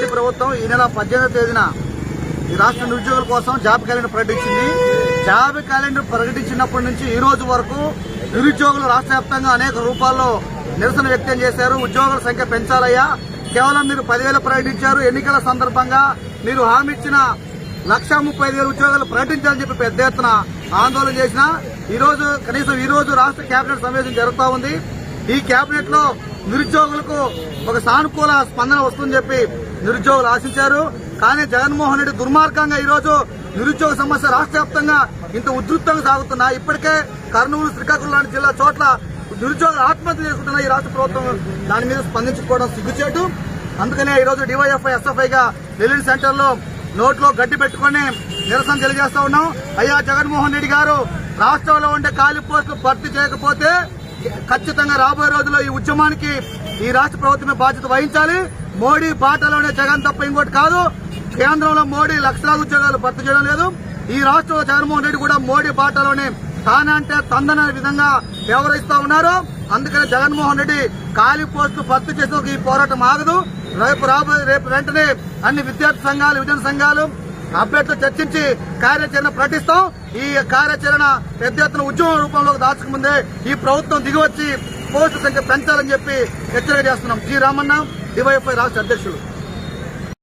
మోడీ ప్రభుత్వం ఈ నెల 18వ తేదీన ఈ రాష్ట్ర నిరుద్యోగుల కోసం జాబ్ క్యాలెండర్ ప్రకటించింది. జాబ్ క్యాలెండర్ ప్రకటించినప్పటి నుంచి ఈ రోజు వరకు నిరుద్యోగులు రాష్ట్ర వ్యాప్తంగా అనేక రూపాల్లో నిరసన వ్యక్తం చేశారు. ఉద్యోగుల సంఖ్య పెంచాలయ్యా, కేవలం మీరు 10,000 ప్రకటించారు. ఎన్నికల సందర్భంగా మీరు హామీ ఇచ్చిన 1,35,000 ఉద్యోగాలు ప్రకటించాలని చెప్పి పెద్ద ఎత్తున ఆందోళన చేసిన ఈ రోజు రాష్ట్ర కేబినెట్ సమావేశం జరుగుతూ ఉంది. ఈ కేబినెట్ లో నిరుద్యోగులకు ఒక సానుకూల స్పందన వస్తుందని చెప్పి నిరుద్యోగులు ఆశించారు. కానీ జగన్మోహన్ రెడ్డి దుర్మార్గంగా ఈ రోజు నిరుద్యోగ సమస్య రాష్ట్ర వ్యాప్తంగా ఇంత ఉధృతంగా సాగుతున్నా ఇప్పటికే కర్నూలు, శ్రీకాకుళం లాంటి జిల్లా చోట్ల నిరుద్యోగులు ఆత్మహత్య చేసుకుంటున్న ఈ రాష్ట్ర ప్రభుత్వం దాని మీద స్పందించుకోవడం సిగ్గుచేటు. అందుకనే ఈ రోజు డివైఎఫ్ఐ, ఎస్ఎఫ్ఐగా నెల్లూరు సెంటర్ లో నోట్లో గడ్డి పెట్టుకుని నిరసన తెలియజేస్తా ఉన్నాం. అయ్యా జగన్మోహన్ రెడ్డి గారు, రాష్ట్రంలో ఉండే ఖాళీ పోస్టులు భర్తీ చేయకపోతే ఖచ్చితంగా రాబోయే రోజుల్లో ఈ ఉద్యమానికి ఈ రాష్ట్ర ప్రభుత్వమే బాధ్యత వహించాలి. మోడీ బాటలోనే జగన్ తప్ప ఇంకోటి కాదు. కేంద్రంలో మోడీ లక్షలాది ఉద్యోగాలు భర్తీ చేయడం లేదు. ఈ రాష్ట్రంలో జగన్మోహన్ రెడ్డి కూడా మోడీ బాటలోనే తానంటే తందనే విధంగా వ్యవహరిస్తా ఉన్నారు. అందుకని జగన్మోహన్ రెడ్డి ఖాళీ పోస్టులు భర్తీ చేసేందుకు ఈ పోరాటం ఆగదు. రేపు వెంటనే అన్ని విద్యార్థి సంఘాలు, విద్యార్థి సంఘాలు అభ్యర్థులు చర్చించి కార్యాచరణ ప్రకటిస్తాం. ఈ కార్యాచరణ పెద్ద ఎత్తున ఉద్యమం రూపంలోకి దాచకముందే ఈ ప్రభుత్వం దిగివచ్చి పోస్టుల సంఖ్య పెంచాలని చెప్పి హెచ్చరిక చేస్తున్నాం. జి రామన్న, డివైఎఫ్ఐ రాష్ట్ర అధ్యక్షులు.